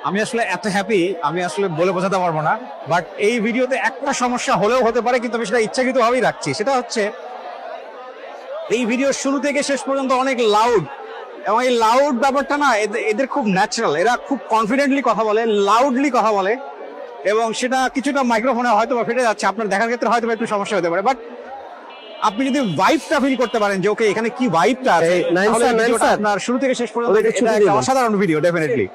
আমি আসলে এত হ্যাপি, আমি আসলে বলে বোঝাতে পারবো না। বাট এই ভিডিওতে একটা সমস্যা হলেও হতে পারে, কিন্তু আমি সেটা ইচ্ছাকৃত ভাবেই রাখছি। সেটা হচ্ছে এই ভিডিওর শুরু থেকে শেষ পর্যন্ত অনেক লাউড, এবং এই লাউড ব্যাপারটা না এদের খুব ন্যাচারাল। এরা খুব কনফিডেন্টলি কথা বলে, লাউডলি কথা বলে, এবং সেটা কিছুটা মাইক্রোফোনে হয়তো বা ফেটে যাচ্ছে, আপনার দেখার ক্ষেত্রে হয়তো একটু সমস্যা হতে পারে। বাট আপনি যদি ভাইবটা ফিল করতে পারেন যে ওকে এখানে কি ভাইবটা আছে, তাহলে ভিডিওটা আপনার শুরু থেকে শেষ পর্যন্ত এটা একটা অসাধারণ ভিডিও ডেফিনেটলি।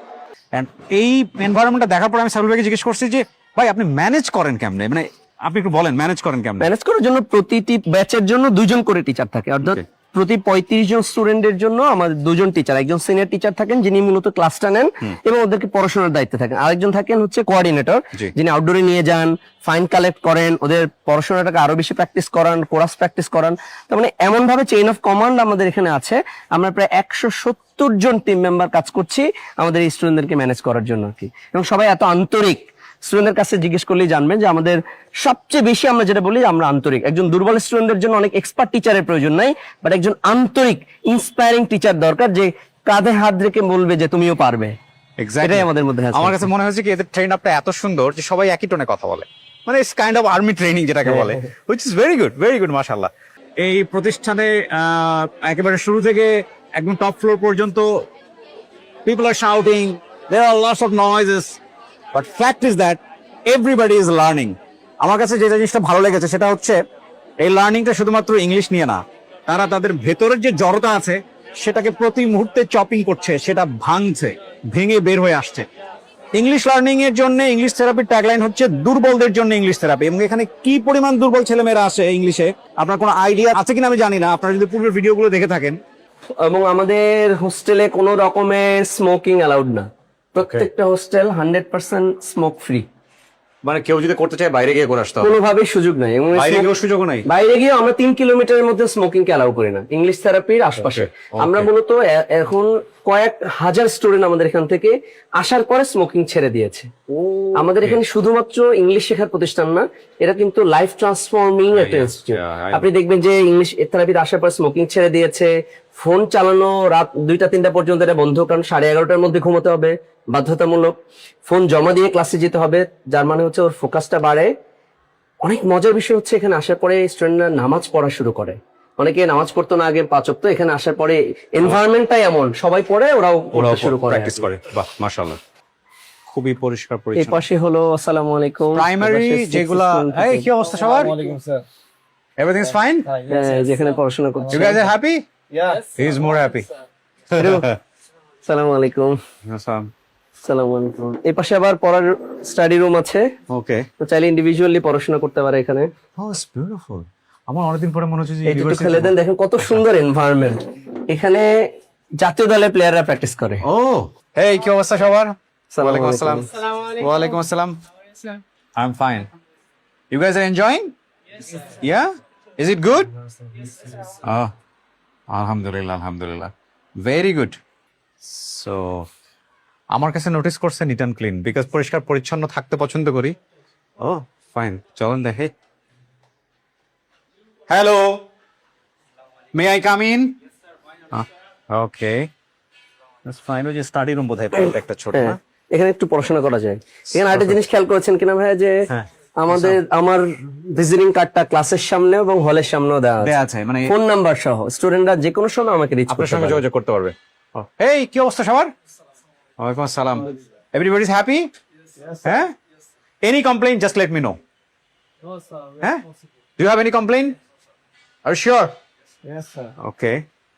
এন্ড এই এনভায়রনমেন্টটা দেখার পর আমি সারুল ভাইকে জিজ্ঞেস করছি যে ভাই আপনি ম্যানেজ করেন কেমনে, মানে আপনি একটু বলেন ম্যানেজ করেন কেমনে? ম্যানেজ করার জন্য প্রতিটি ব্যাচের জন্য 2 জন করে টিচার থাকে, অর্থাৎ প্রতি 35 জন স্টুডেন্টের জন্য আমাদের 2 জন টিচার, একজন সিনিয়র টিচার থাকেন যিনি মূলত ক্লাসটা নেন এবং ওদেরকে পড়াশোনার দায়িত্বে থাকেন, আরেকজন থাকেন হচ্ছে কোঅর্ডিনেটর যিনি আউটডোরে নিয়ে যান, ফাইন কালেক্ট করেন, ওদের পড়াশোনাটাকে আরো বেশি প্র্যাকটিস করান, কোরাস প্র্যাকটিস করান। তার মানে এমন ভাবে চেইন অফ কমান্ড আমাদের এখানে আছে। আমরা প্রায় 170 জন টিম মেম্বার কাজ করছি আমাদের এই স্টুডেন্টদেরকে ম্যানেজ করার জন্য আর কি, এবং সবাই এত আন্তরিক। স্টুডেন্টের কাছে জিজ্ঞেস করলেই জানবেন যে আমাদের সবচেয়ে বেশি আমরা যেটা বলি আমরা আন্তরিক। একজন দুর্বল স্টুডেন্টের জন্য অনেক এক্সপার্ট টিচারের প্রয়োজন নাই, বাট একজন আন্তরিক ইন্সপায়ারিং টিচার দরকার যে কাঁধে হাত রেখে বলবে যে তুমিও পারবে। এটাই আমাদের মধ্যে আছে। আমার কাছে মনে হয়েছে কি এদের ট্রেন আপটা এত সুন্দর যে সবাই একই টোনে কথা বলে, মানে it's kind of army training যেটাকে বলে, হুইচ ইজ ভেরি গুড মাশাআল্লাহ। এই প্রতিষ্ঠানে একেবারে শুরু থেকে একদম টপ ফ্লোর পর্যন্ত people are shouting, there are lots of noises, but fact is that everybody is learning. আমার কাছে যে জিনিসটা ভালো লেগেছে সেটা হচ্ছে এই লার্নিংটা শুধুমাত্র ইংলিশ নিয়ে না, তারা তাদের ভেতরের যে জড়তা আছে সেটাকে প্রতি মুহূর্তে চপিং করছে, সেটা ভাঙছে, ভেঙে বের হয়ে আসছে। ইংলিশ লার্নিং এর জন্য ইংলিশ থেরাপির ট্যাগলাইন হচ্ছে দুর্বলদের জন্য ইংলিশ থেরাপি, এবং এখানে কি পরিমাণ দুর্বল ছেলেমেয়েরা আসে ইংলিশে আপনার কোনো আইডিয়া আছে কিনা আমি জানি না, আপনারা যদি পূর্বের ভিডিওগুলো দেখে থাকেন। এবং আমাদের হোস্টেলে কোনো রকমের স্মোকিং অ্যালাউড না, প্রত্যেকটা হোস্টেল 100% স্মোক ফ্রি। মানে কেউ যদি করতে চায় বাইরে গিয়ে করে আসতে হবে, কোনোভাবেই সুযোগ নাই, এবং বাইরে গিয়েও সুযোগ নাই। বাইরে গিয়ে আমরা 3 কিলোমিটারের মধ্যে স্মোকিং কে অ্যালাউ করি না ইংলিশ থেরাপির আশপাশে। আমরা মূলত এখন কয়েক হাজার স্টুডেন্ট আমাদের এখান থেকে আসার পরে স্মোকিং ছেড়ে দিয়েছে। আমাদের এখানে শুধুমাত্র ইংলিশ শেখার প্রতিষ্ঠান না, এটা কিন্তু লাইফ ট্রান্সফর্মিং একটা ইনস্টিটিউট। আপনি দেখবেন যে ইংলিশ থেরাপিতে আসার পর স্মোকিং ছেড়ে দিয়েছে, ফোন চালানো রাত 2টা-3টা পর্যন্ত এটা বন্ধ, কারণ 11:30টার মধ্যে ঘুমোতে হবে বাধ্যতামূলক। ফোন জমা দিয়ে ক্লাসে যেতে হবে, যার মানে হচ্ছে ওর ফোকাসটা বাড়ে। অনেক মজার বিষয় হচ্ছে এখানে আসার পরে স্টুডেন্টরা নামাজ পড়া শুরু করে। অনেকে নামাজ পড়তো না আগে 5 ওয়াক্ত, এখানে আসার পরে এনভায়রনমেন্টটাই এমন সবাই পড়ে, ওরাও পড়তে শুরু করে, প্র্যাকটিস করে। বাহ মাশাআল্লাহ, খুবই পরিষ্কার এই পরিচ্ছন্ন। পাশে হলো আসসালামু আলাইকুম প্রাইমারি যেগুলা, এই কি অবস্থা সবার? ওয়ালাইকুম স্যার। Everything is fine? যেখানে পড়াশোনা করছে। You guys are happy? Yes. He is more happy. আসসালামু আলাইকুম। আসসালামু আলাইকুম। এই পাশে আবার পড়ার স্টাডি রুম আছে, ওকে। তো চাইলে ইন্ডিভিজুয়ালি পড়াশোনা করতে পারে এখানে। Oh, it's beautiful. আমার অনেকদিন পরে মনে হচ্ছে যে এই দুটো খেলে দেন, দেখেন কত সুন্দর এনভায়রনমেন্ট। এখানে জাতীয় দলের প্লেয়াররা প্র্যাকটিস করে। ও এই কি অবস্থা সবার? আসসালামু ওয়ালাইকুম আসসালাম। ওয়া আলাইকুম আসসালাম। I'm fine. You guys are enjoying? Yeah? Is it good? Oh, alhamdulillah. Very good. So, আমার কাছে নোটিস করছে নিট অ্যান্ড ক্লিন, বিকজ পরিষ্কার পরিচ্ছন্ন থাকতে পছন্দ করি। ও ফাইন, চলুন দেখে। Hello, may I come in? Okay, that's fine. ওই যে স্টাডি রুম বোধহয় একটা ছোট না? এখানে একটু পড়াশোনা করা যায়। এখানে আরেকটা জিনিস খেয়াল করেছেন কিনা ভাইয়া, যে আমার ভিজিটিং কার্ডটা ক্লাসের সামনে এবং হলের সামনেও দেওয়া আছে, মানে ফোন নাম্বার সহ স্টুডেন্টরা যে কোনো সময় আমাকে রিচ আপনার সঙ্গে যোগাযোগ করতে পারবে। এই কি অবস্থা সবার? ওয়ালাইকুম আসসালাম। Everybody is happy? হ্যাঁ? Any complain just let me know. হ্যাঁ? Do you have any complain? Are you sure? Yes, sir. Okay.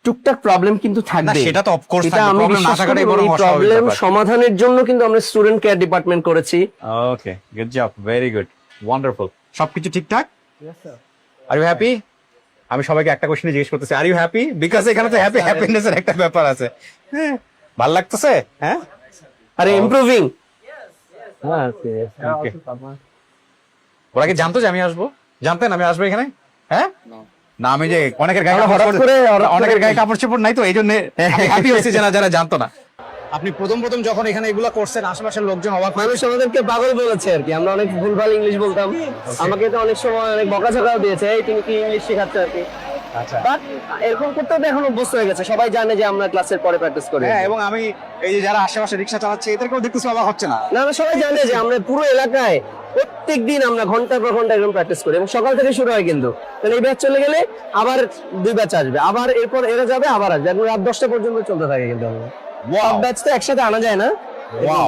টুকটাক প্রবলেম কিন্তু না থাকবে, সেটা তো অফকোর্স এটা থাকবে, আমি প্রবলেম না বিশ্বাস থাকাটাই করি। বড় এই অস্বাভাবিক প্রবলেম ব্যাপার। সমাধানের জন্য কিন্তু আমরা স্টুডেন্ট কেয়ার ডিপার্টমেন্ট করেছি। Okay, good job, very good, wonderful. সবকিছু ঠিকঠাক? Yes, sir. Are you happy? আমি সবাইকে একটা কোশ্চেন জিজ্ঞেস করতেছি, আর ইউ হ্যাপি? বিকজ এখানে তো হ্যাপিনেস এর একটা ব্যাপার আছে। হ্যাঁ, ভালো লাগতেছে? হ্যাঁ, আরে ইমপ্রুভিং। হ্যাঁ, Okay. ওরা কি জানতো যে আমি আসবো? জানতেন আমি আসবো এখানে? হ্যাঁ, না আমি যে অনেকের গায়ে হঠাৎ করে অনেকের গায়ে কাপড় চোপড় নাই, তো এই জন্য হ্যাপি হয়েছে যারা জানতো না। আপনি প্রথম যখন এখানে এগুলা করছেন আশেপাশের লোকজন অবাক হয়ে মানুষ আমাদেরকে পাগল বলেছে আর কি, আমরা অনেক ভুলভাল ইংলিশ বলতাম। আমাকে তো অনেক সময় অনেক বকাঝকাও দিয়েছে, এই তুমি কি ইংলিশ শেখাচ্ছ আর কি। আচ্ছা বাট এরকম করতে করতে এখন অভ্যস্ত হয়ে গেছে, সবাই জানে যে আমরা ক্লাসের পরে প্র্যাকটিস করি। হ্যাঁ, এবং আমি এই যে যারা আশেপাশে রিক্সা চালাচ্ছে এদেরকেও দেখতেছি অবাক হচ্ছে না। না না, সবাই জানে যে আমরা পুরো এলাকায় প্রত্যেকদিন আমরা ঘন্টার পর ঘন্টা এরকম প্র্যাকটিস করি এবং সকাল থেকে শুরু হয় কিন্তু। তাহলে এই ব্যাচ চলে গেলে আবার 2 ব্যাচ আসবে, আবার এরপর এরা যাবে আবার আসবে, এখন রাত 10টা পর্যন্ত চলতে থাকে কিন্তু। সব ব্যাচ তো একসাথে আনা যায় না। Wow.